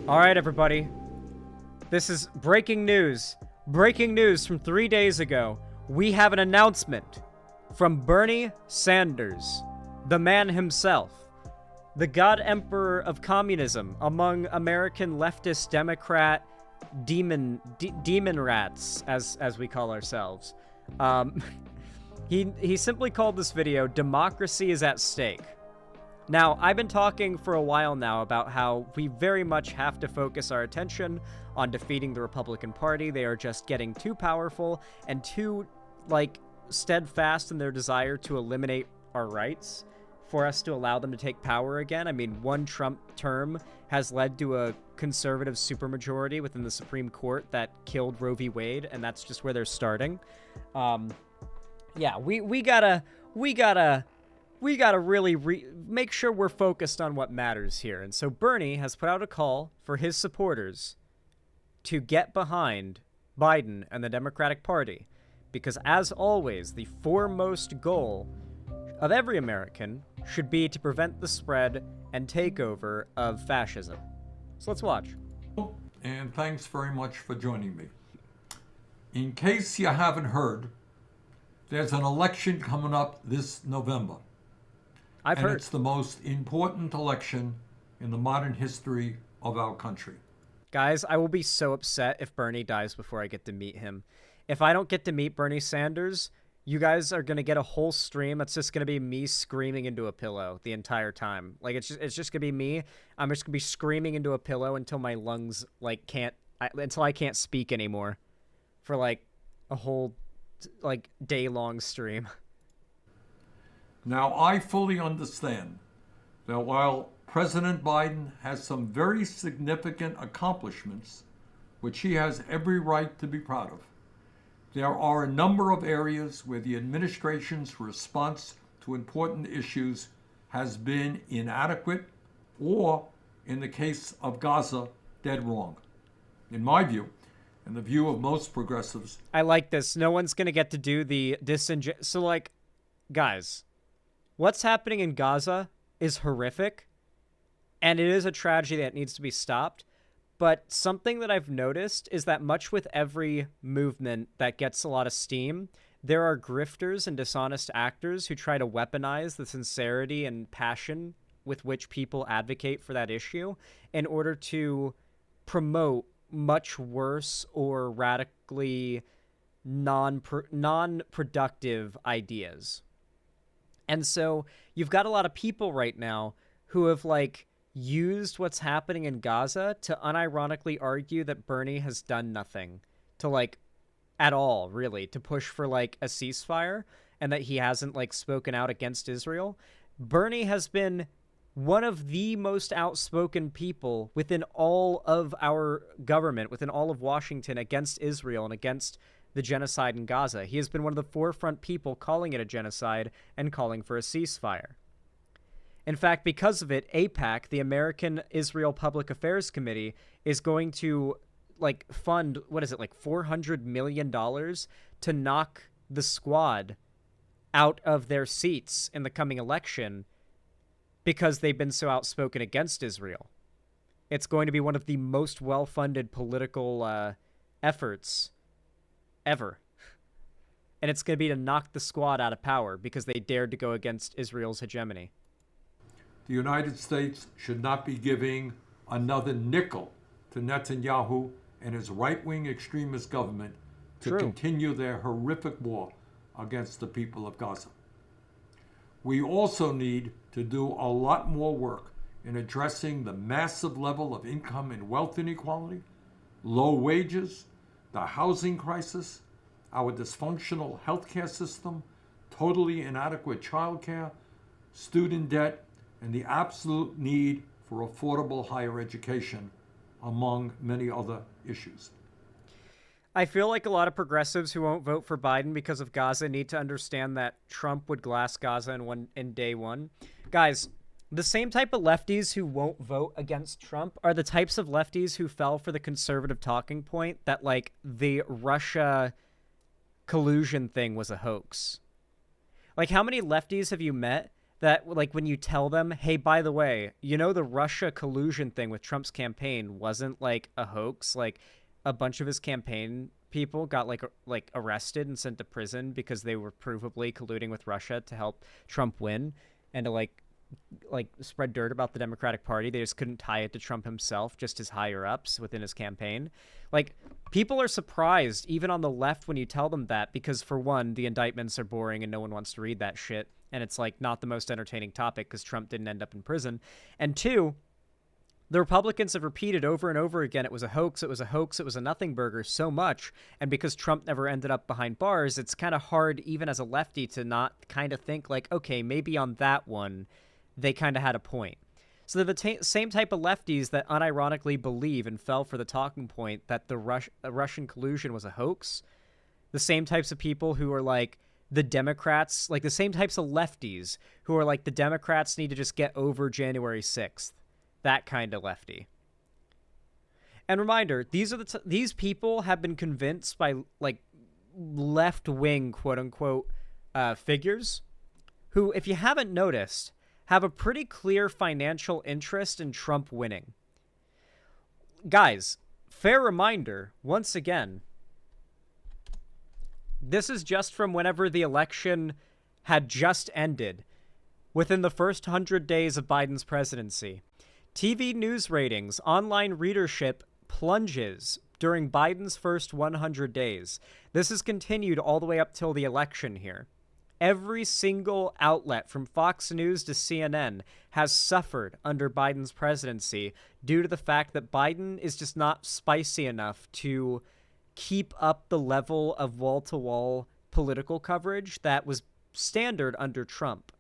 All right, everybody. This is breaking news. Breaking news from 3 days ago. We have an announcement from Bernie Sanders, the man himself, the God Emperor of communism among American leftist Democrat demon rats, as we call ourselves. He simply called this video "Democracy is at Stake." Now, I've been talking for a while now about how we very much have to focus our attention on defeating the Republican Party. They are just getting too powerful and too, steadfast in their desire to eliminate our rights for us to allow them to take power again. I mean, one Trump term has led to a conservative supermajority within the Supreme Court that killed Roe v. Wade, and that's just where they're starting. Yeah, we gotta really make sure we're focused on what matters here. And so Bernie has put out a call for his supporters to get behind Biden and the Democratic Party, because as always, the foremost goal of every American should be to prevent the spread and takeover of fascism. So let's watch. And thanks very much for joining me. In case you haven't heard, there's an election coming up this November. I've heard. It's the most important election in the modern history of our country. Guys, I will be so upset if Bernie dies before I get to meet him. If I don't get to meet Bernie Sanders, you guys are going to get a whole stream that's just going to be me screaming into a pillow the entire time. Like, it's just going to be me. I'm just going to be screaming into a pillow until my lungs, until I can't speak anymore for, a whole, day-long stream. Now, I fully understand that while President Biden has some very significant accomplishments, which he has every right to be proud of, there are a number of areas where the administration's response to important issues has been inadequate or, in the case of Gaza, dead wrong. In my view, and the view of most progressives. I like this. No one's going to get to do the So, guys, what's happening in Gaza is horrific, and it is a tragedy that needs to be stopped. But something that I've noticed is that much with every movement that gets a lot of steam, there are grifters and dishonest actors who try to weaponize the sincerity and passion with which people advocate for that issue in order to promote much worse or radically non-productive ideas. And so you've got a lot of people right now who have, used what's happening in Gaza to unironically argue that Bernie has done nothing to, at all, really, to push for, a ceasefire, and that he hasn't, spoken out against Israel. Bernie has been one of the most outspoken people within all of our government, within all of Washington, against Israel and against the genocide in Gaza. He has been one of the forefront people calling it a genocide and calling for a ceasefire. In fact, because of it, AIPAC, the American Israel Public Affairs Committee, is going to, fund, $400 million to knock the squad out of their seats in the coming election because they've been so outspoken against Israel. It's going to be one of the most well-funded political efforts ever. And it's going to be to knock the squad out of power because they dared to go against Israel's hegemony. The United States should not be giving another nickel to Netanyahu and his right-wing extremist government to continue their horrific war against the people of Gaza. We also need to do a lot more work in addressing the massive level of income and wealth inequality, low wages, the housing crisis, our dysfunctional healthcare system, totally inadequate childcare, student debt, and the absolute need for affordable higher education, among many other issues. I feel like a lot of progressives who won't vote for Biden because of Gaza need to understand that Trump would glass Gaza in day one. Guys, the same type of lefties who won't vote against Trump are the types of lefties who fell for the conservative talking point that, the Russia collusion thing was a hoax. How many lefties have you met that, like, when you tell them, hey, by the way, the Russia collusion thing with Trump's campaign wasn't like a hoax. Like, a bunch of his campaign people got like arrested and sent to prison because they were provably colluding with Russia to help Trump win and to like spread dirt about the Democratic Party. They just couldn't tie it to Trump himself, just his higher ups within his campaign. Like, people are surprised even on the left when you tell them that, because for one, the indictments are boring and no one wants to read that shit, and it's like not the most entertaining topic because Trump didn't end up in prison. And two, the Republicans have repeated over and over again, it was a hoax, it was a hoax, it was a nothing burger so much. And because Trump never ended up behind bars, it's kind of hard, even as a lefty, to not kind of think like, okay, maybe on that one, they kind of had a point. So they're the same type of lefties that unironically believe and fell for the talking point that the Russian collusion was a hoax. The same types of people who are like, the Democrats, like the same types of lefties who are like, the Democrats need to just get over January 6th. That kind of lefty. And reminder, these people have been convinced by like left-wing quote unquote figures who, if you haven't noticed, have a pretty clear financial interest in Trump winning. Guys, fair reminder, once again, this is just from whenever the election had just ended, within the first 100 days of Biden's presidency. TV news ratings, online readership plunges during Biden's first 100 days. This has continued all the way up till the election here. Every single outlet from Fox News to CNN has suffered under Biden's presidency due to the fact that Biden is just not spicy enough to keep up the level of wall-to-wall political coverage that was standard under Trump.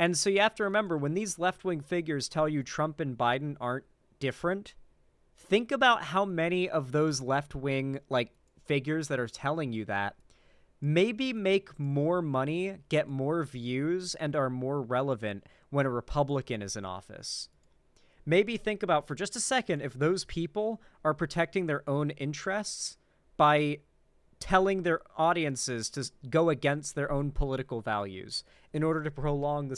And so you have to remember, when these left-wing figures tell you Trump and Biden aren't different, think about how many of those left-wing like figures that are telling you that maybe make more money, get more views, and are more relevant when a Republican is in office. Maybe think about for just a second if those people are protecting their own interests by telling their audiences to go against their own political values in order to prolong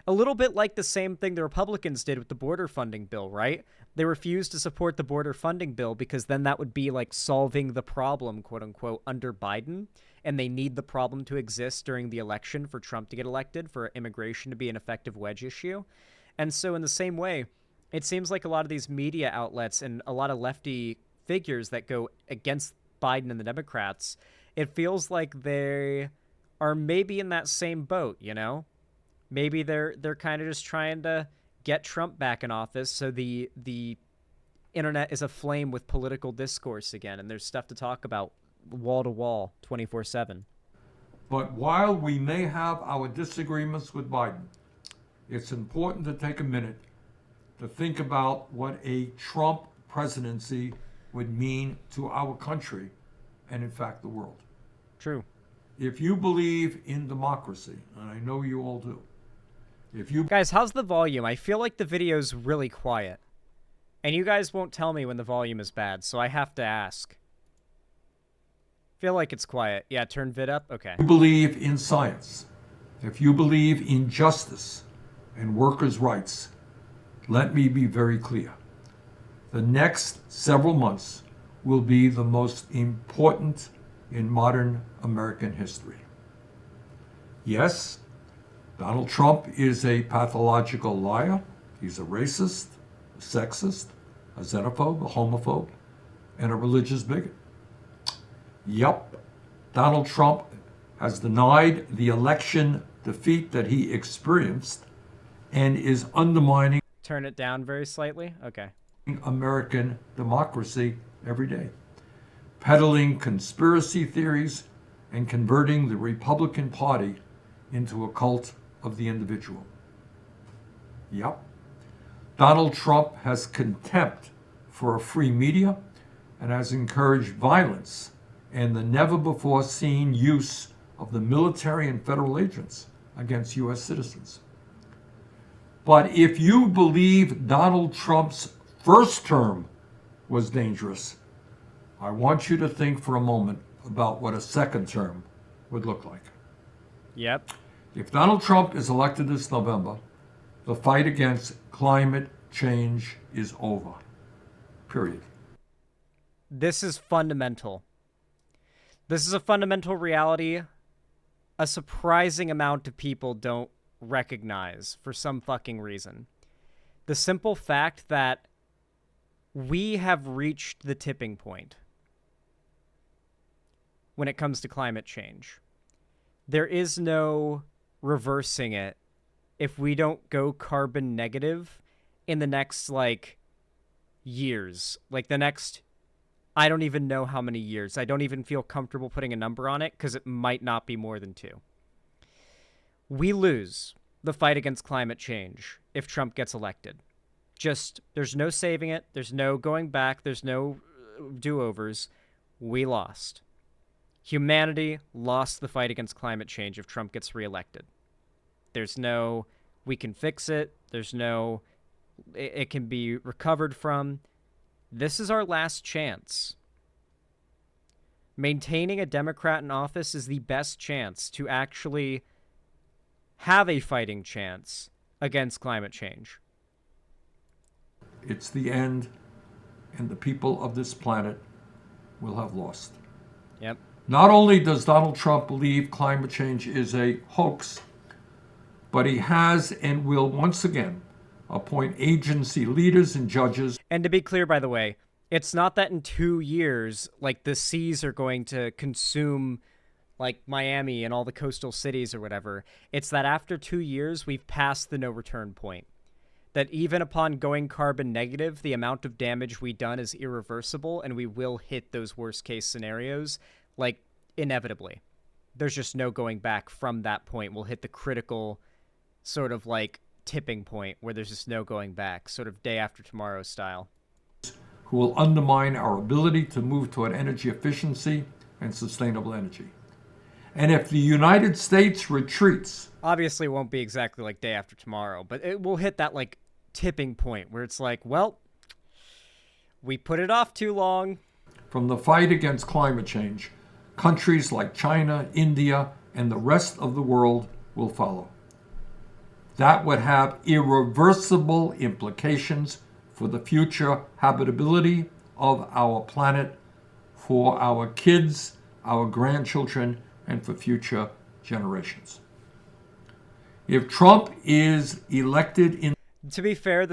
a little bit like the same thing the Republicans did with the border funding bill, right? They refused to support the border funding bill because then that would be like solving the problem, quote unquote, under Biden. And they need the problem to exist during the election for Trump to get elected, for immigration to be an effective wedge issue. And so in the same way, it seems like a lot of these media outlets and a lot of lefty figures that go against Biden and the Democrats, it feels like they are maybe in that same boat, you know? Maybe they're kind of just trying to get Trump back in office so the internet is aflame with political discourse again, and there's stuff to talk about wall to wall 24/7. But while we may have our disagreements with Biden, it's important to take a minute to think about what a Trump presidency would mean to our country and, in fact, the world. True. If you believe in democracy, and I know you all do, Guys, how's the volume? I feel like the video's really quiet. And you guys won't tell me when the volume is bad, so I have to ask. Feel like it's quiet. Yeah, turn vid up? Okay. If you believe in science, if you believe in justice and workers' rights, let me be very clear. The next several months will be the most important in modern American history. Yes, Donald Trump is a pathological liar. He's a racist, a sexist, a xenophobe, a homophobe, and a religious bigot. Yep, Donald Trump has denied the election defeat that he experienced and is undermining Turn it down very slightly? Okay. American democracy every day, peddling conspiracy theories and converting the Republican Party into a cult of the individual. Yep. Donald Trump has contempt for a free media and has encouraged violence and the never-before-seen use of the military and federal agents against U.S. citizens. But if you believe Donald Trump's first term was dangerous, I want you to think for a moment about what a second term would look like. Yep. If Donald Trump is elected this November, the fight against climate change is over. Period. This is fundamental. This is a fundamental reality a surprising amount of people don't recognize for some fucking reason. The simple fact that we have reached the tipping point when it comes to climate change. There is no reversing it if we don't go carbon negative in the next, years. The next, I don't even know how many years. I don't even feel comfortable putting a number on it because it might not be more than 2. We lose the fight against climate change if Trump gets elected. There's no saving it. There's no going back. There's no do-overs. We lost. Humanity lost the fight against climate change if Trump gets reelected. There's no, we can fix it. There's no, it can be recovered from. This is our last chance. Maintaining a Democrat in office is the best chance to actually have a fighting chance against climate change. It's the end, and the people of this planet will have lost. Yep. Not only does Donald Trump believe climate change is a hoax, but he has and will once again appoint agency leaders and judges. And to be clear, by the way, it's not that in 2 years, the seas are going to consume, Miami and all the coastal cities or whatever. It's that after 2 years, we've passed the no return point. That even upon going carbon negative, the amount of damage we've done is irreversible, and we will hit those worst case scenarios, inevitably. There's just no going back from that point. We'll hit the critical sort of tipping point where there's just no going back, sort of day after tomorrow style. Who will undermine our ability to move toward energy efficiency and sustainable energy. And if the United States retreats... Obviously, it won't be exactly day after tomorrow, but it will hit that, tipping point where it's we put it off too long. From the fight against climate change, countries like China, India, and the rest of the world will follow. That would have irreversible implications for the future habitability of our planet, for our kids, our grandchildren, and for future generations. If Trump is elected in... To be fair,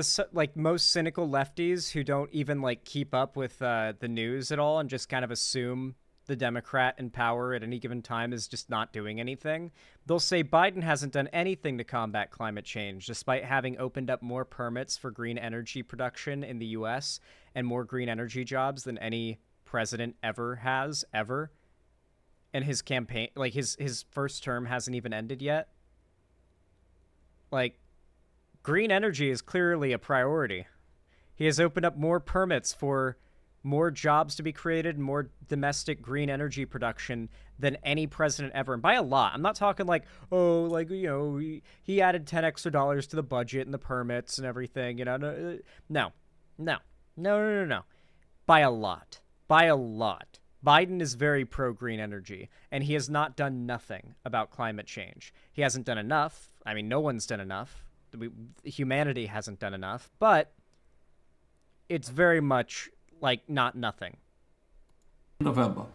most cynical lefties who don't even keep up with the news at all and just kind of assume the Democrat in power at any given time is just not doing anything, they'll say Biden hasn't done anything to combat climate change, despite having opened up more permits for green energy production in the U.S. and more green energy jobs than any president ever has, ever. And his campaign, his first term hasn't even ended yet. Green energy is clearly a priority. He has opened up more permits for more jobs to be created, more domestic green energy production than any president ever, and by a lot. I'm not talking he added 10 extra dollars to the budget and the permits and everything, No. By a lot. Biden is very pro-green energy, and he has not done nothing about climate change. He hasn't done enough. I mean, no one's done enough. Humanity hasn't done enough, but it's very much not nothing. November,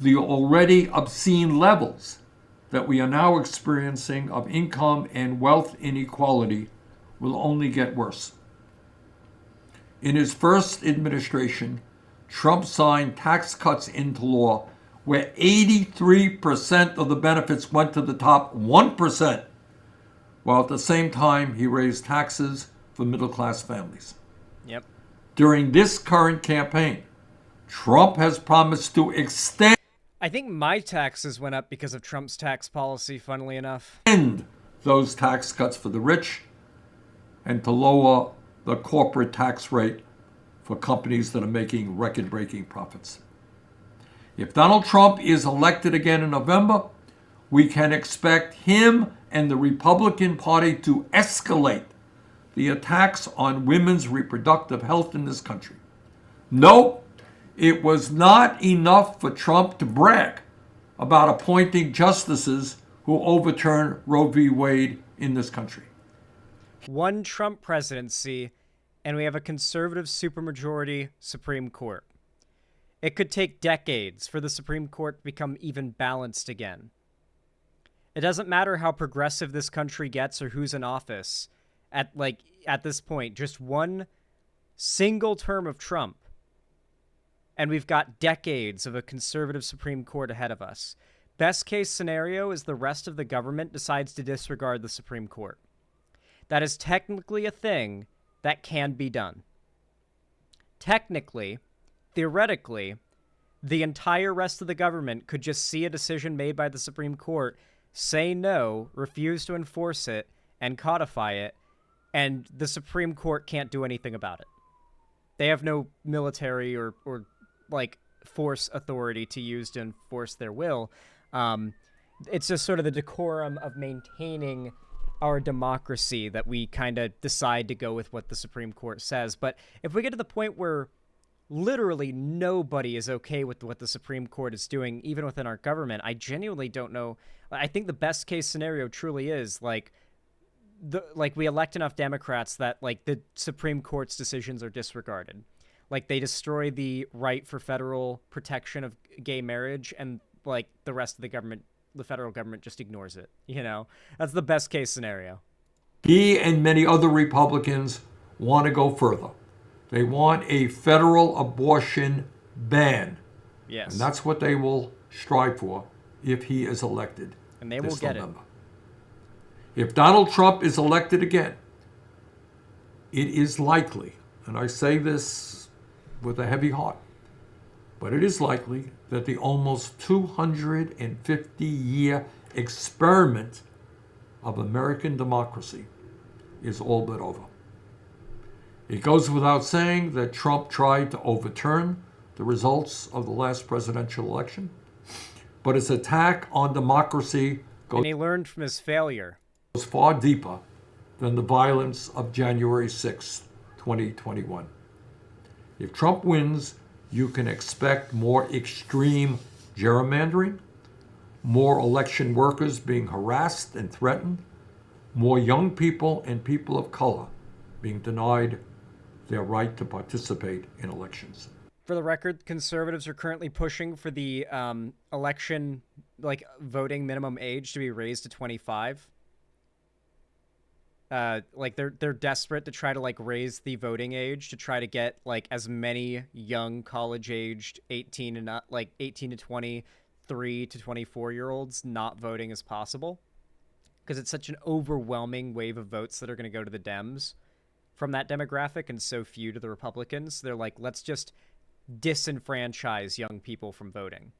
the already obscene levels that we are now experiencing of income and wealth inequality will only get worse. In his first administration, Trump signed tax cuts into law where 83% of the benefits went to the top 1%, while at the same time he raised taxes for middle-class families. Yep. During this current campaign, Trump has promised to extend... I think my taxes went up because of Trump's tax policy, funnily enough. ...end those tax cuts for the rich and to lower the corporate tax rate for companies that are making record-breaking profits. If Donald Trump is elected again in November, we can expect him and the Republican Party to escalate the attacks on women's reproductive health in this country. No, it was not enough for Trump to brag about appointing justices who who overturn Roe v. Wade in this country. One Trump presidency, and we have a conservative supermajority Supreme Court. It could take decades for the Supreme Court to become even balanced again. It doesn't matter how progressive this country gets or who's in office. At this point, just one single term of Trump, and we've got decades of a conservative Supreme Court ahead of us. Best case scenario is the rest of the government decides to disregard the Supreme Court. That is technically a thing that can be done. Technically, theoretically, the entire rest of the government could just see a decision made by the Supreme Court, say no, refuse to enforce it, and codify it, and the Supreme Court can't do anything about it. They have no military or force authority to use to enforce their will. It's just sort of the decorum of maintaining our democracy that we kind of decide to go with what the Supreme Court says. But if we get to the point where literally nobody is okay with what the Supreme Court is doing, even within our government, I genuinely don't know. I think the best case scenario truly is we elect enough Democrats that the Supreme Court's decisions are disregarded. They destroy the right for federal protection of gay marriage, and the rest of the government, the federal government, just ignores it. That's the best case scenario. He and many other Republicans want to go further. They want a federal abortion ban. Yes. And that's what they will strive for if he is elected. And they will get November. If Donald Trump is elected again, it is likely, and I say this with a heavy heart, but it is likely that the almost 250-year experiment of American democracy is all but over. It goes without saying that Trump tried to overturn the results of the last presidential election, but his attack on democracy and he learned from his failure. Goes far deeper than the violence of January 6, 2021. If Trump wins, you can expect more extreme gerrymandering, more election workers being harassed and threatened, more young people and people of color being denied their right to participate in elections. For the record, conservatives are currently pushing for the election, voting minimum age to be raised to 25. They're desperate to try to raise the voting age to try to get as many young college-aged 18 to 23 to 24-year-olds not voting as possible, because it's such an overwhelming wave of votes that are going to go to the Dems from that demographic and so few to the Republicans. They're let's just disenfranchise young people from voting.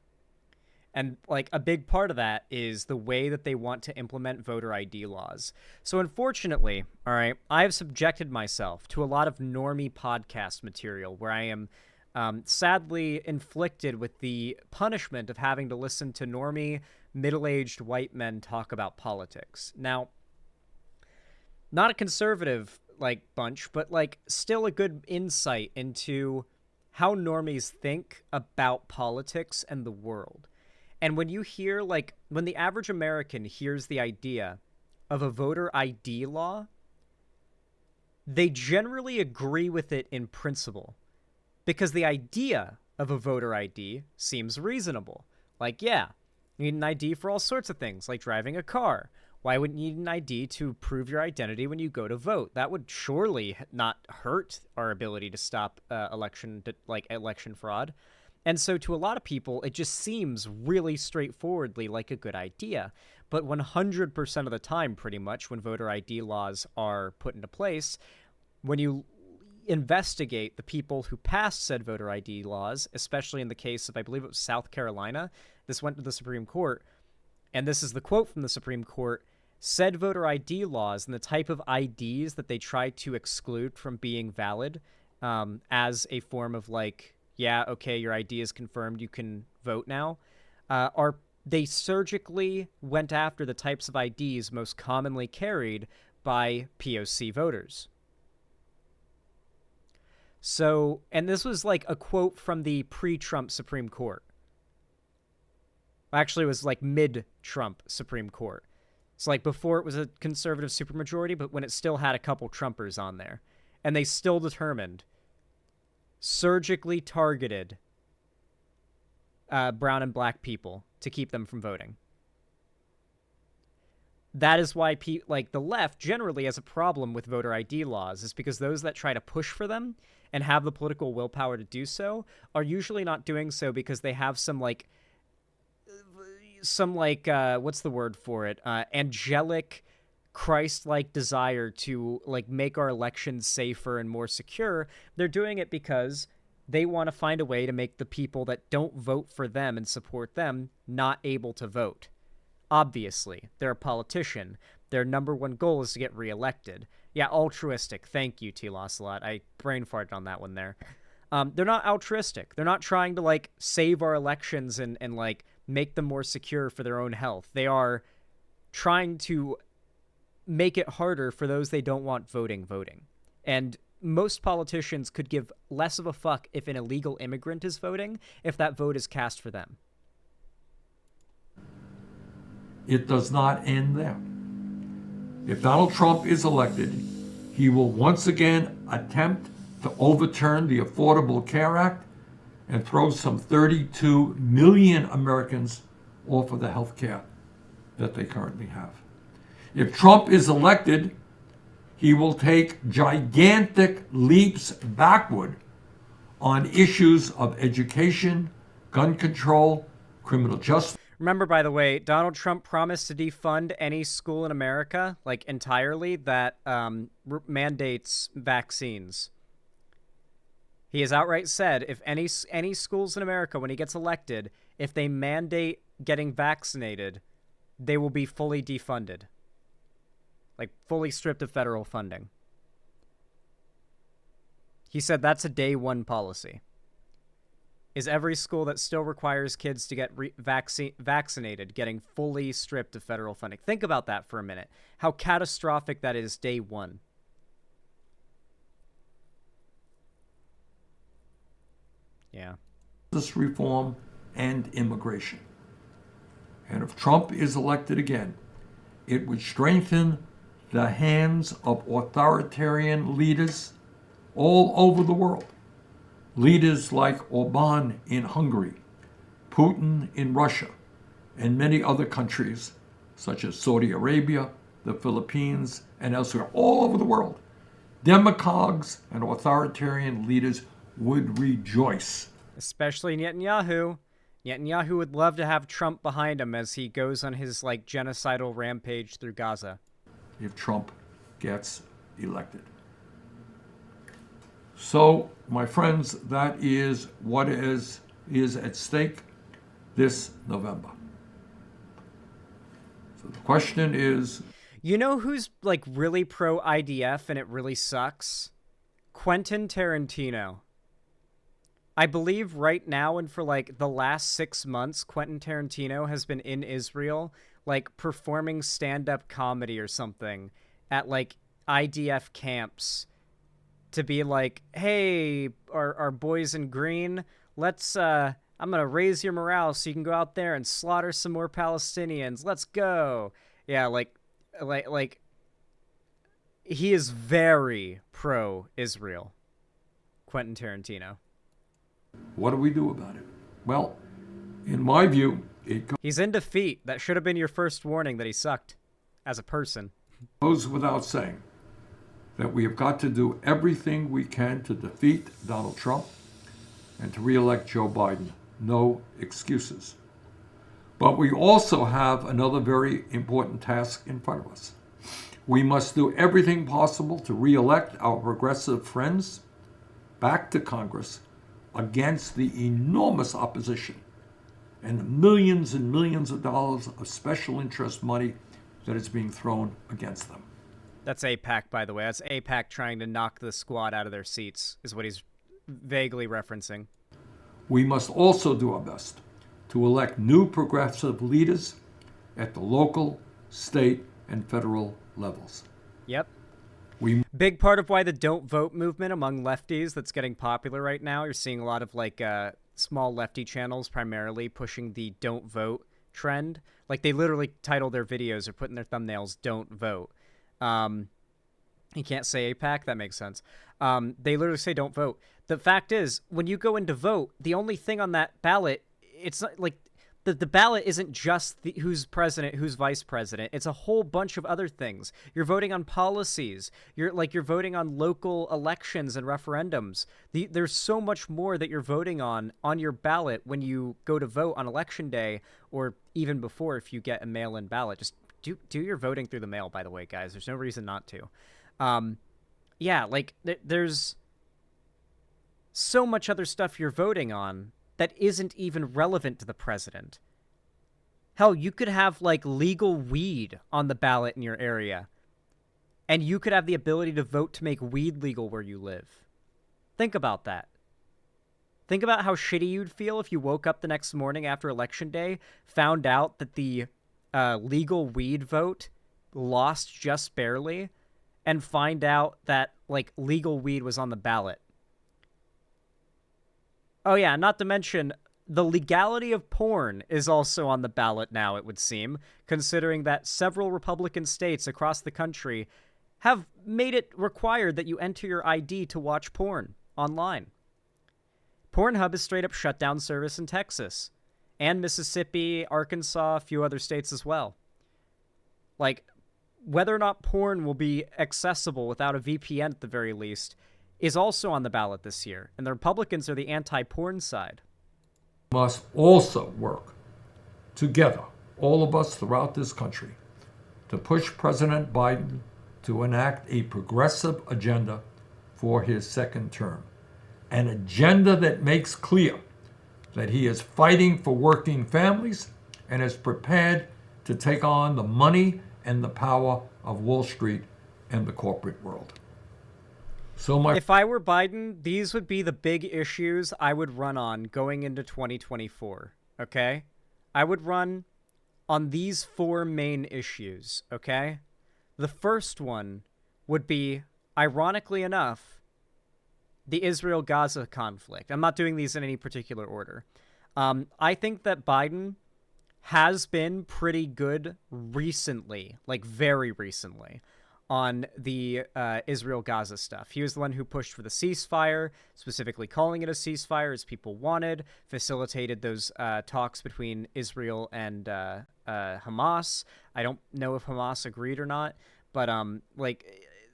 And a big part of that is the way that they want to implement voter ID laws. So unfortunately, all right, I've subjected myself to a lot of normie podcast material where I am sadly inflicted with the punishment of having to listen to normie middle-aged white men talk about politics. Now, not a conservative bunch, but still a good insight into how normies think about politics and the world. And when you hear, when the average American hears the idea of a voter ID law, they generally agree with it in principle, because the idea of a voter ID seems reasonable. Yeah, you need an ID for all sorts of things, like driving a car. Why wouldn't you need an ID to prove your identity when you go to vote? That would surely not hurt our ability to stop election fraud. And so to a lot of people, it just seems really straightforwardly like a good idea. But 100% of the time, pretty much, when voter ID laws are put into place, when you investigate the people who passed said voter ID laws, especially in the case of, I believe it was South Carolina, this went to the Supreme Court, and this is the quote from the Supreme Court, said voter ID laws and the type of IDs that they tried to exclude from being valid as a form of yeah, okay, your ID is confirmed, you can vote now, they surgically went after the types of IDs most commonly carried by POC voters. So, and this was a quote from the pre-Trump Supreme Court. Actually, it was like mid-Trump Supreme Court. It's like before it was a conservative supermajority, but when it still had a couple Trumpers on there. And they still determined surgically targeted brown and black people to keep them from voting. That is why like the left generally has a problem with voter ID laws, is because those that try to push for them and have the political willpower to do so are usually not doing so because they have some what's the word for it? Angelic, Christ-like desire to like make our elections safer and more secure. They're doing it because they want to find a way to make the people that don't vote for them and support them not able to vote. Obviously, they're a politician. Their number one goal is to get reelected. Yeah, altruistic. Thank you, T. Locelot. I brain farted on that one there. They're not altruistic. They're not trying to like save our elections and like make them more secure for their own health. They are trying to make it harder for those they don't want voting. And most politicians could give less of a fuck if an illegal immigrant is voting if that vote is cast for them. It does not end there. If Donald Trump is elected, he will once again attempt to overturn the Affordable Care Act and throw some 32 million Americans off of the health care that they currently have. If Trump is elected, he will take gigantic leaps backward on issues of education, gun control, criminal justice. Remember, by the way, Donald Trump promised to defund any school in America, like entirely, that mandates vaccines. He has outright said if any schools in America, when he gets elected, if they mandate getting vaccinated, they will be fully defunded. Like, fully stripped of federal funding. He said that's a day one policy. Is every school that still requires kids to get vaccinated getting fully stripped of federal funding? Think about that for a minute. How catastrophic that is day one. Yeah. This reform and immigration. And if Trump is elected again, it would strengthen the hands of authoritarian leaders all over the world. Leaders like Orban in Hungary, Putin in Russia, and many other countries such as Saudi Arabia, the Philippines, and elsewhere, all over the world. Demagogues and authoritarian leaders would rejoice. Especially Netanyahu. Netanyahu would love to have Trump behind him as he goes on his like genocidal rampage through Gaza. If Trump gets elected. So, my friends, that is what is at stake this November. So the question is... You know who's like really pro-IDF and it really sucks? Quentin Tarantino. I believe right now and for like the last 6 months, Quentin Tarantino has been in Israel, like performing stand-up comedy or something at like IDF camps to be like, hey, our boys in green, let's, I'm going to raise your morale so you can go out there and slaughter some more Palestinians. Let's go. Yeah, like he is very pro-Israel, Quentin Tarantino. What do we do about it? Well, in my view, he's in defeat. That should have been your first warning that he sucked as a person. Goes without saying that we have got to do everything we can to defeat Donald Trump and to re-elect Joe Biden. No excuses. But we also have another very important task in front of us. We must do everything possible to re-elect our progressive friends back to Congress against the enormous opposition and millions of dollars of special interest money that is being thrown against them. That's AIPAC, by the way. That's AIPAC trying to knock the squad out of their seats, is what he's vaguely referencing. We must also do our best to elect new progressive leaders at the local, state, and federal levels. Yep. Big part of why the don't vote movement among lefties that's getting popular right now, you're seeing a lot of like small lefty channels primarily pushing the don't vote trend. Like, they literally title their videos or put in their thumbnails, "Don't vote." You can't say APAC. That makes sense. They literally say don't vote. The fact is, when you go in to vote, the only thing on that ballot, it's not like the ballot isn't just who's president, who's vice president. It's a whole bunch of other things. You're voting on policies. You're voting on local elections and referendums. There's so much more that you're voting on your ballot when you go to vote on election day, or even before if you get a mail-in ballot. Just do your voting through the mail, by the way, guys. There's no reason not to. Yeah, like, there's so much other stuff you're voting on that isn't even relevant to the president. Hell, you could have, like, legal weed on the ballot in your area, and you could have the ability to vote to make weed legal where you live. Think about that. Think about how shitty you'd feel if you woke up the next morning after Election Day, found out that the legal weed vote lost just barely, and find out that, like, legal weed was on the ballot. Oh, yeah, not to mention, the legality of porn is also on the ballot now, it would seem, considering that several Republican states across the country have made it required that you enter your ID to watch porn online. Pornhub has straight up shut down service in Texas, and Mississippi, Arkansas, a few other states as well. Like, whether or not porn will be accessible without a VPN at the very least is also on the ballot this year, and the Republicans are the anti-porn side. Must also work together, all of us throughout this country, to push President Biden to enact a progressive agenda for his second term. An agenda that makes clear that he is fighting for working families and is prepared to take on the money and the power of Wall Street and the corporate world. So if I were Biden, these would be the big issues I would run on going into 2024, okay? I would run on these 4 main issues, okay? The first one would be, ironically enough, the Israel-Gaza conflict. I'm not doing these in any particular order. I think that Biden has been pretty good recently, like very recently, on the Israel-Gaza stuff. He was the one who pushed for the ceasefire, specifically calling it a ceasefire as people wanted, facilitated those talks between Israel and Hamas. I don't know if Hamas agreed or not, but like,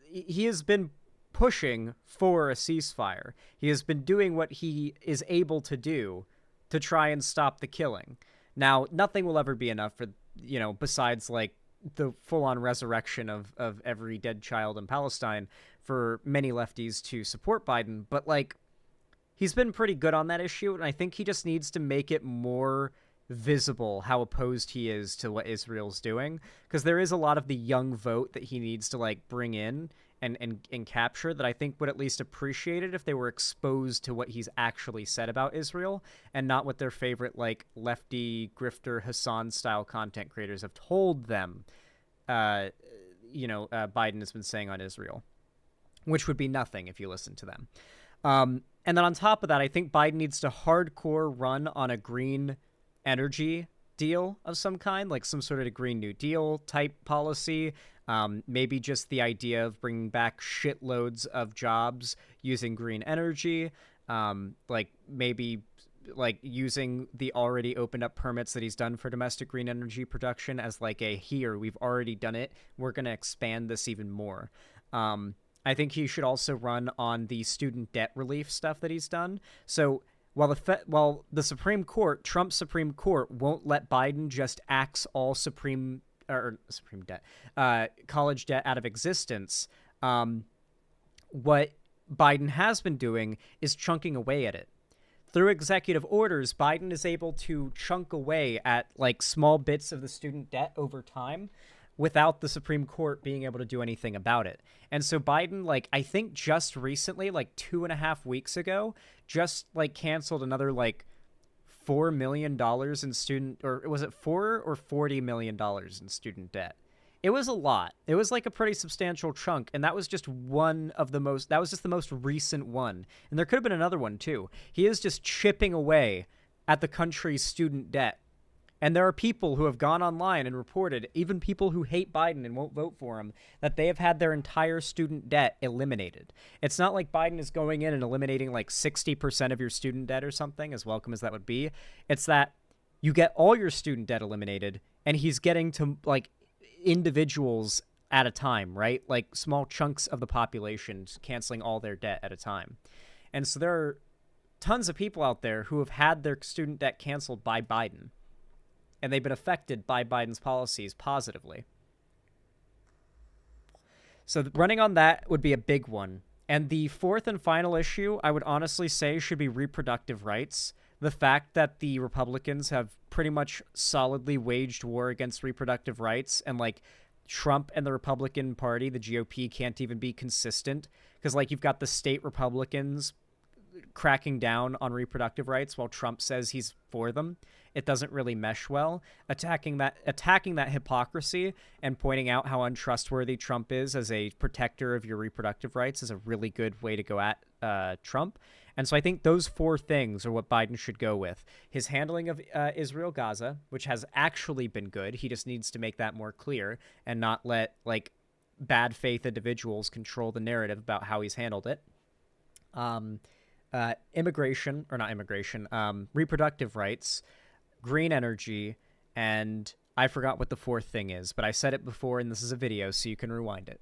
he has been pushing for a ceasefire. He has been doing what he is able to do to try and stop the killing. Now, nothing will ever be enough for, you know, besides, like, the full-on resurrection of every dead child in Palestine for many lefties to support Biden. But, like, he's been pretty good on that issue, and I think he just needs to make it more visible how opposed he is to what Israel's doing, because there is a lot of the young vote that he needs to, like, bring in and capture that I think would at least appreciate it if they were exposed to what he's actually said about Israel and not what their favorite, like, lefty grifter Hassan style content creators have told them Biden has been saying on Israel, which would be nothing if you listen to them. And then on top of that, I think Biden needs to hardcore run on a green energy deal of some kind, like some sort of Green New Deal type policy. Maybe just the idea of bringing back shitloads of jobs using green energy. Like maybe like using the already opened up permits that he's done for domestic green energy production as like here, we've already done it. We're going to expand this even more. I think he should also run on the student debt relief stuff that he's done. So while the Supreme Court, Trump's Supreme Court, won't let Biden just axe all college debt out of existence, what Biden has been doing is chunking away at it. Through executive orders, Biden is able to chunk away at like small bits of the student debt over time without the Supreme Court being able to do anything about it. And so Biden, like, I think just recently, like 2.5 weeks ago, just like canceled another like $4 million in student, or was it $4 or $40 million in student debt? It was a lot. It was like a pretty substantial chunk, and that was just the most recent one. And there could have been another one too. He is just chipping away at the country's student debt. And there are people who have gone online and reported, even people who hate Biden and won't vote for him, that they have had their entire student debt eliminated. It's not like Biden is going in and eliminating like 60% of your student debt or something, as welcome as that would be. It's that you get all your student debt eliminated, and he's getting to like individuals at a time, right? Like small chunks of the population canceling all their debt at a time. And so there are tons of people out there who have had their student debt canceled by Biden, and they've been affected by Biden's policies positively. So running on that would be a big one. And the fourth and final issue, I would honestly say, should be reproductive rights. The fact that the Republicans have pretty much solidly waged war against reproductive rights, and like Trump and the Republican Party, the GOP, can't even be consistent because like you've got the state Republicans cracking down on reproductive rights while Trump says he's for them. It doesn't really mesh well. Attacking that hypocrisy and pointing out how untrustworthy Trump is as a protector of your reproductive rights is a really good way to go at Trump. And so I think those four things are what Biden should go with. His handling of Israel, Gaza, which has actually been good. He just needs to make that more clear and not let like bad faith individuals control the narrative about how he's handled it. Reproductive rights, green energy, and I forgot what the fourth thing is, but I said it before, and this is a video, so you can rewind it.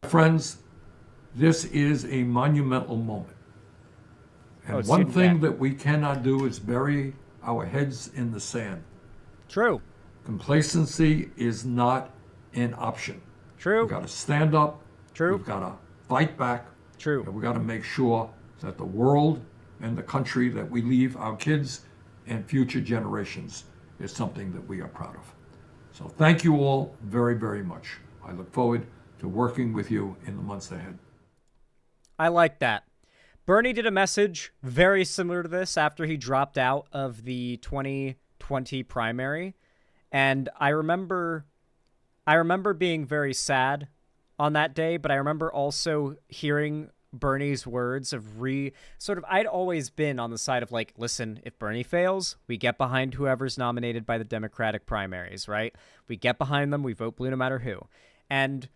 Friends, this is a monumental moment. And one thing that we cannot do is bury our heads in the sand. True. Complacency is not an option. True. We've got to stand up. True. We've got to fight back. True. And we've got to make sure that the world and the country that we leave our kids and future generations is something that we are proud of. So thank you all very, very much. I look forward to working with you in the months ahead. I like that. Bernie did a message very similar to this after he dropped out of the 2020 primary. And I remember being very sad on that day, but I remember also hearing Bernie's words of I'd always been on the side of like, listen, if Bernie fails, we get behind whoever's nominated by the Democratic primaries, right? We get behind them, we vote blue no matter who. And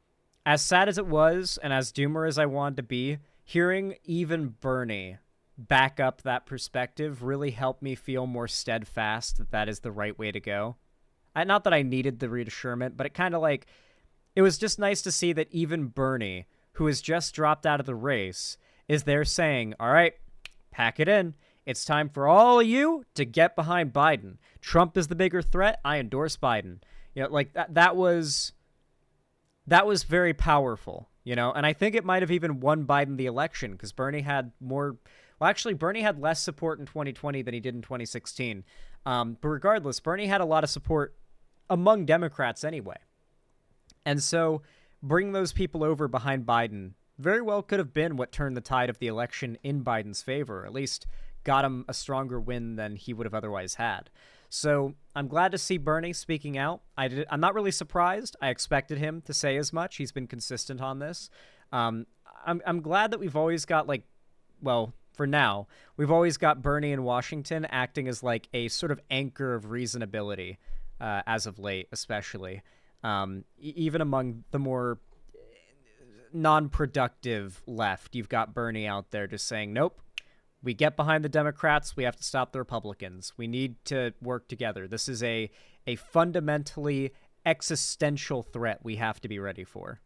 as sad as it was, and as doomer as I wanted to be, hearing even Bernie back up that perspective really helped me feel more steadfast that that is the right way to go. Not that I needed the reassurance, but it kind of like, it was just nice to see that even Bernie, who has just dropped out of the race, is there saying, all right, pack it in. It's time for all of you to get behind Biden. Trump is the bigger threat. I endorse Biden. You know, like that was very powerful, you know, and I think it might have even won Biden the election because Bernie had Bernie had less support in 2020 than he did in 2016. But regardless, Bernie had a lot of support among Democrats anyway. And so bringing those people over behind Biden very well could have been what turned the tide of the election in Biden's favor, or at least got him a stronger win than he would have otherwise had. So I'm glad to see Bernie speaking out. I'm not really surprised. I expected him to say as much. He's been consistent on this. I'm glad that we've always got for now, we've always got Bernie in Washington acting as like a sort of anchor of reasonability as of late, especially. Even among the more non-productive left, you've got Bernie out there just saying, nope, we get behind the Democrats, we have to stop the Republicans. We need to work together. This is a fundamentally existential threat we have to be ready for.